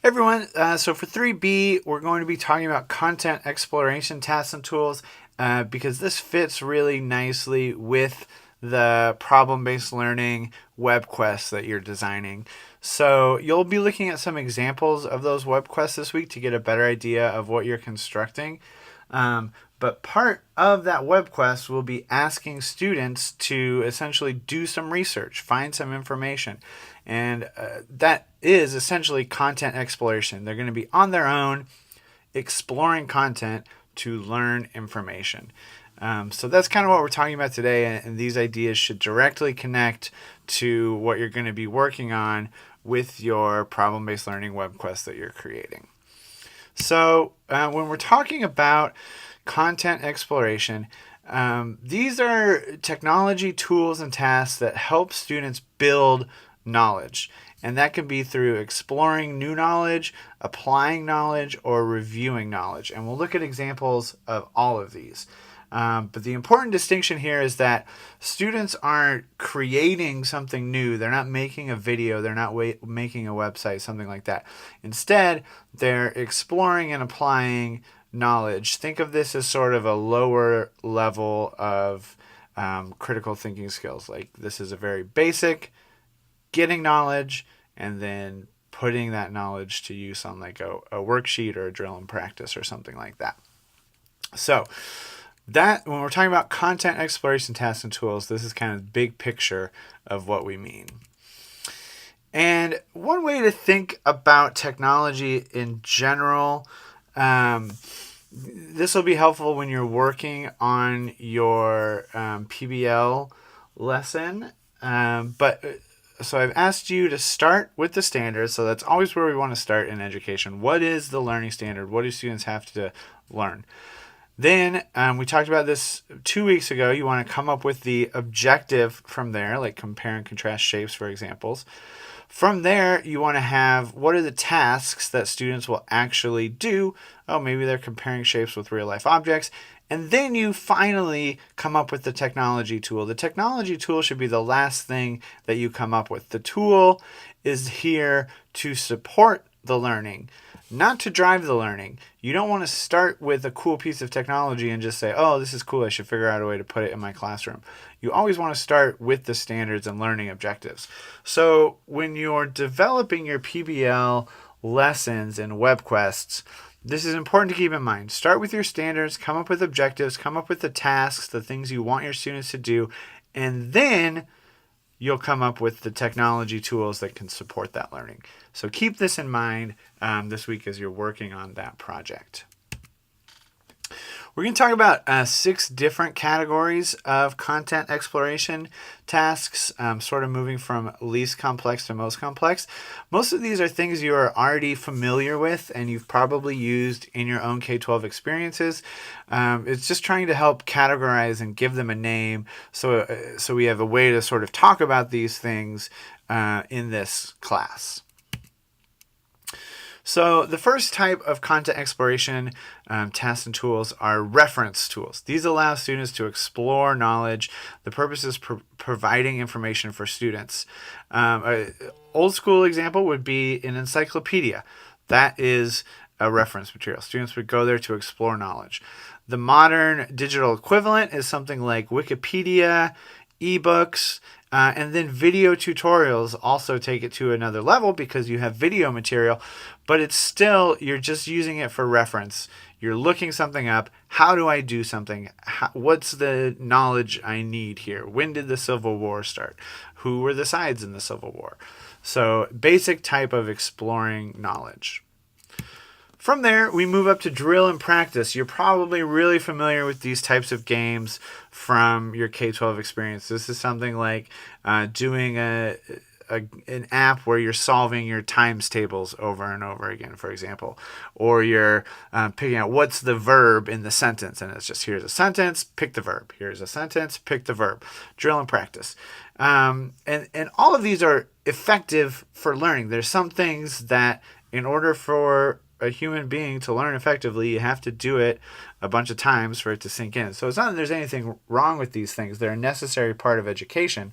Everyone, so for 3B, we're going to be talking about content exploration tasks and tools because this fits really nicely with the problem-based learning web quests that you're designing. So you'll be looking at some examples of those web quests this week to get a better idea of what you're constructing. But part of that web quest will be asking students to essentially do some research, find some information. And that is essentially content exploration. They're going to be on their own exploring content to learn information. So that's kind of what we're talking about today. And these ideas should directly connect to what you're going to be working on with your problem-based learning web quest that you're creating. So when we're talking about content exploration, these are technology tools and tasks that help students build knowledge. And that can be through exploring new knowledge, applying knowledge, or reviewing knowledge. And we'll look at examples of all of these. But the important distinction here is that students aren't creating something new. They're not making a video. They're not making a website, something like that. Instead, they're exploring and applying knowledge. Think of this as sort of a lower level of critical thinking skills. Like this is a very basic getting knowledge and then putting that knowledge to use on like a worksheet or a drill and practice or something like that. So that when we're talking about content exploration tasks and tools, this is kind of the big picture of what we mean. And one way to think about technology in general, this will be helpful when you're working on your PBL lesson. So I've asked you to start with the standards. So that's always where we want to start in education. What is the learning standard? What do students have to learn? Then we talked about this 2 weeks ago. You want to come up with the objective from there, like compare and contrast shapes, for examples. From there, you want to have what are the tasks that students will actually do. Oh, maybe they're comparing shapes with real life objects. And then you finally come up with the technology tool. The technology tool should be the last thing that you come up with. The tool is here to support the learning, not to drive the learning. You don't want to start with a cool piece of technology and just say, oh, this is cool, I should figure out a way to put it in my classroom. You always want to start with the standards and learning objectives. So when you're developing your PBL lessons and web quests, this is important to keep in mind. Start with your standards, come up with objectives, come up with the tasks, the things you want your students to do, and then you'll come up with the technology tools that can support that learning. So keep this in mind this week as you're working on that project. We're going to talk about 6 different categories of content exploration tasks, sort of moving from least complex to most complex. Most of these are things you are already familiar with and you've probably used in your own K-12 experiences. It's just trying to help categorize and give them a name so we have a way to sort of talk about these things in this class. So the first type of content exploration tasks and tools are reference tools. These allow students to explore knowledge. The purpose is providing information for students. An old school example would be an encyclopedia. That is a reference material. Students would go there to explore knowledge. The modern digital equivalent is something like Wikipedia, ebooks, and then video tutorials also take it to another level because you have video material, but it's still, you're just using it for reference. You're looking something up. How do I do something? What's the knowledge I need here? When did the Civil War start? Who were the sides in the Civil War? So basic type of exploring knowledge. From there, we move up to drill and practice. You're probably really familiar with these types of games from your K-12 experience. This is something like doing an app where you're solving your times tables over and over again, for example. Or you're picking out what's the verb in the sentence. And it's just here's a sentence, pick the verb. Here's a sentence, pick the verb. Drill and practice. And all of these are effective for learning. There's some things that in order for a human being to learn effectively, you have to do it a bunch of times for it to sink in. So it's not that there's anything wrong with these things. They're a necessary part of education.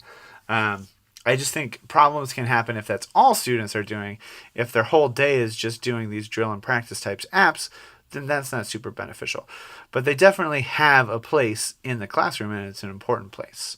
I just think problems can happen if that's all students are doing. If their whole day is just doing these drill and practice types apps, then that's not super beneficial. But they definitely have a place in the classroom, and it's an important place.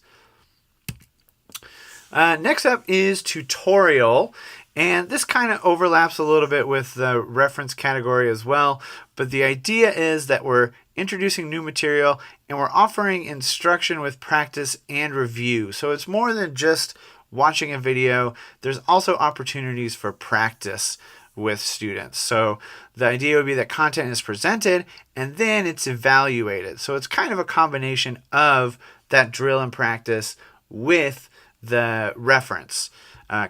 Next up is tutorial. And this kind of overlaps a little bit with the reference category as well. But the idea is that we're introducing new material and we're offering instruction with practice and review. So it's more than just watching a video. There's also opportunities for practice with students. So the idea would be that content is presented and then it's evaluated. So it's kind of a combination of that drill and practice with the reference.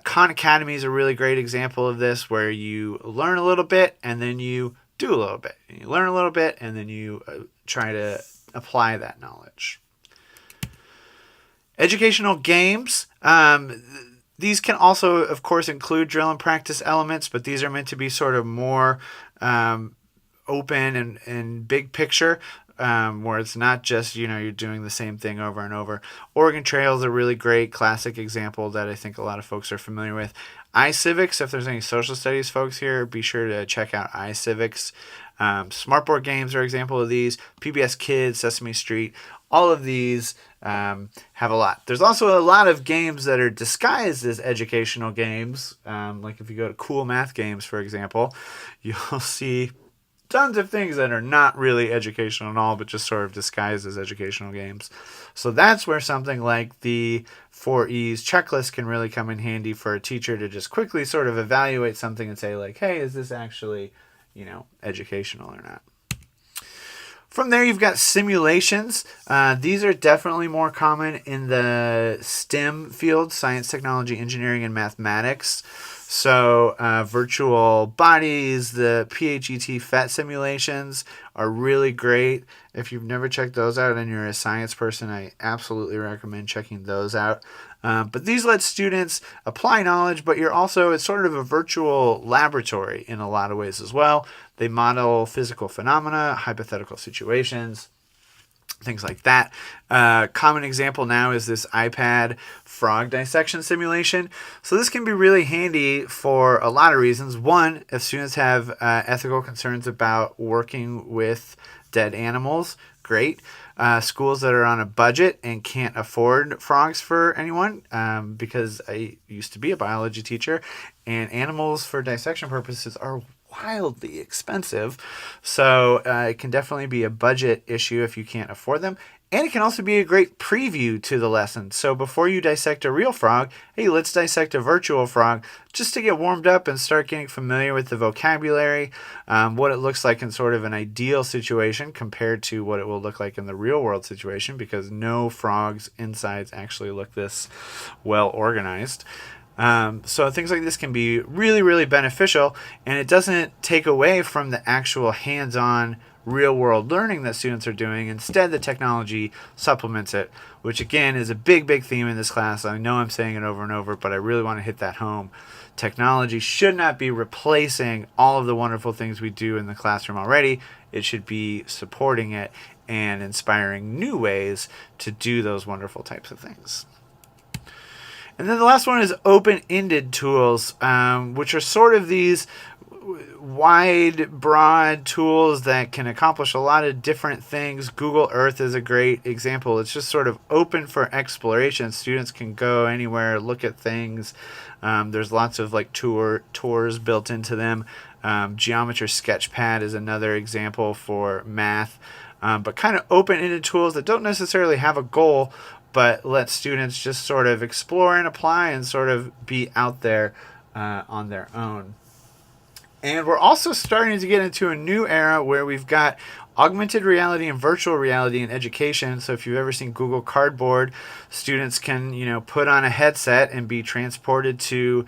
Khan Academy is a really great example of this, where you learn a little bit and then you do a little bit. You learn a little bit and then you try to apply that knowledge. Educational games. These can also, of course, include drill and practice elements, but these are meant to be sort of more open and big picture. Where it's not just, you're doing the same thing over and over. Oregon Trail is a really great classic example that I think a lot of folks are familiar with. iCivics, if there's any social studies folks here, be sure to check out iCivics. Smartboard games are an example of these. PBS Kids, Sesame Street, all of these have a lot. There's also a lot of games that are disguised as educational games. Like if you go to Cool Math Games, for example, you'll see tons of things that are not really educational at all, but just sort of disguised as educational games. So that's where something like the 4E's checklist can really come in handy for a teacher to just quickly sort of evaluate something and say like, hey, is this actually, educational or not? From there, you've got simulations. These are definitely more common in the STEM field, science, technology, engineering, and mathematics. So virtual bodies, the PHET FET simulations are really great. If you've never checked those out and you're a science person, I absolutely recommend checking those out. But these let students apply knowledge, but it's sort of a virtual laboratory in a lot of ways as well. They model physical phenomena, hypothetical situations, things like that. Common example now is this iPad frog dissection simulation. So this can be really handy for a lot of reasons. One, if students have ethical concerns about working with dead animals, great. Schools that are on a budget and can't afford frogs for anyone, because I used to be a biology teacher, and animals for dissection purposes are wildly expensive. So it can definitely be a budget issue if you can't afford them. And it can also be a great preview to the lesson. So before you dissect a real frog, hey, let's dissect a virtual frog just to get warmed up and start getting familiar with the vocabulary, what it looks like in sort of an ideal situation compared to what it will look like in the real world situation, because no frog's insides actually look this well organized. So things like this can be really, really beneficial, and it doesn't take away from the actual hands-on real-world learning that students are doing. Instead, the technology supplements it, which again is a big, big theme in this class. I know I'm saying it over and over, but I really want to hit that home. Technology should not be replacing all of the wonderful things we do in the classroom already. It should be supporting it and inspiring new ways to do those wonderful types of things. And then the last one is open-ended tools, which are sort of these wide, broad tools that can accomplish a lot of different things. Google Earth is a great example. It's just sort of open for exploration. Students can go anywhere, look at things. There's lots of like tours built into them. Geometry Sketchpad is another example for math. But kind of open-ended tools that don't necessarily have a goal, but let students just sort of explore and apply and sort of be out there on their own. And we're also starting to get into a new era where we've got augmented reality and virtual reality in education. So if you've ever seen Google Cardboard, students can, put on a headset and be transported to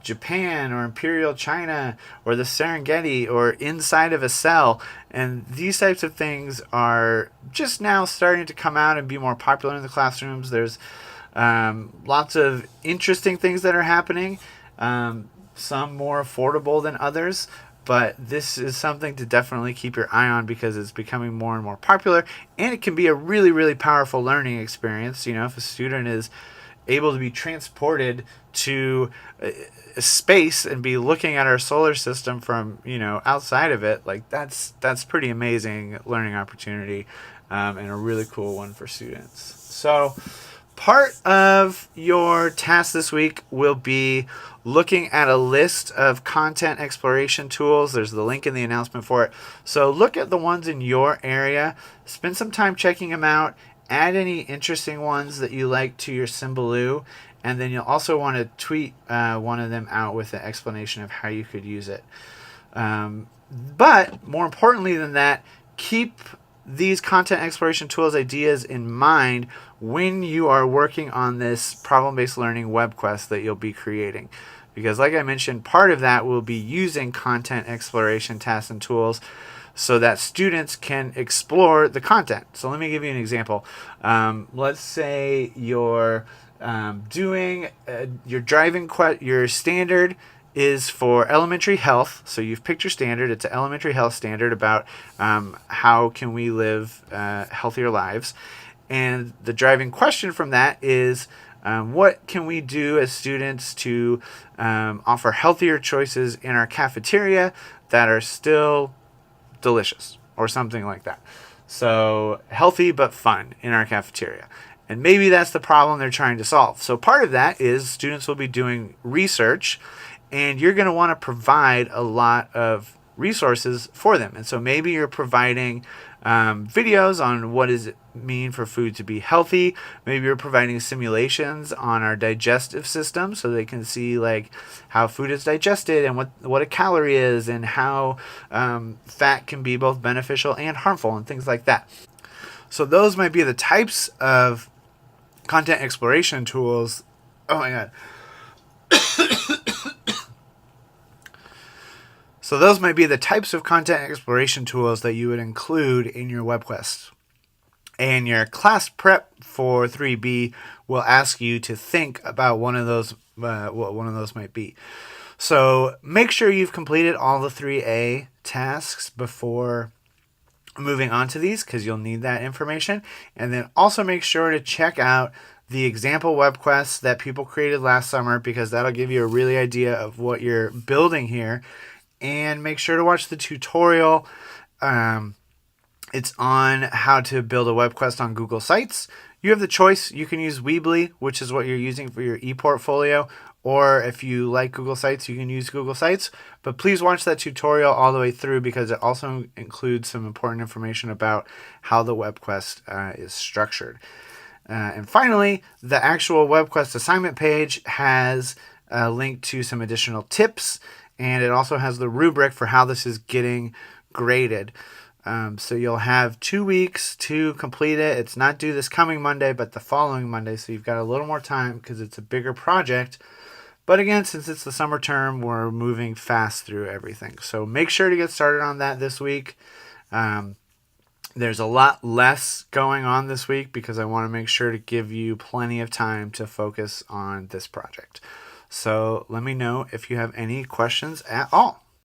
Japan or Imperial China or the Serengeti or inside of a cell. And these types of things are just now starting to come out and be more popular in the classrooms. There's lots of interesting things that are happening. Some more affordable than others, but this is something to definitely keep your eye on because it's becoming more and more popular, and it can be a really, really powerful learning experience. If a student is able to be transported to space and be looking at our solar system from, outside of it. Like that's pretty amazing learning opportunity, and a really cool one for students. So part of your task this week will be looking at a list of content exploration tools. There's the link in the announcement for it. So look at the ones in your area, spend some time checking them out, add any interesting ones that you like to your Symbaloo, and then you'll also want to tweet one of them out with an explanation of how you could use it. But more importantly than that, keep these content exploration tools ideas in mind when you are working on this problem-based learning web quest that you'll be creating. Because like I mentioned, part of that will be using content exploration tasks and tools so that students can explore the content. So let me give you an example. Let's say you're doing your standard is for elementary health. So you've picked your standard. It's an elementary health standard about how can we live healthier lives. And the driving question from that is, what can we do as students to offer healthier choices in our cafeteria that are still delicious, or something like that. So healthy but fun in our cafeteria. And maybe that's the problem they're trying to solve. So part of that is students will be doing research, and you're going to want to provide a lot of resources for them. And so maybe you're providing videos on what does it mean for food to be healthy. Maybe you're providing simulations on our digestive system so they can see like how food is digested and what a calorie is, and how fat can be both beneficial and harmful and things like that. So those might be the types of content exploration tools. Oh my God. So those might be the types of content exploration tools that you would include in your web quest. And your class prep for 3B will ask you to think about one of those, what one of those might be. So make sure you've completed all the 3A tasks before moving on to these, because you'll need that information. And then also make sure to check out the example web quests that people created last summer, because that'll give you a really idea of what you're building here. And make sure to watch the tutorial. It's on how to build a web quest on Google Sites. You have the choice. You can use Weebly, which is what you're using for your ePortfolio. Or if you like Google Sites, you can use Google Sites. But please watch that tutorial all the way through, because it also includes some important information about how the web quest is structured. And finally, the actual web quest assignment page has a link to some additional tips. And it also has the rubric for how this is getting graded. So you'll have 2 weeks to complete it. It's not due this coming Monday, but the following Monday. So you've got a little more time because it's a bigger project. But again, since it's the summer term, we're moving fast through everything. So make sure to get started on that this week. There's a lot less going on this week because I want to make sure to give you plenty of time to focus on this project. So let me know if you have any questions at all.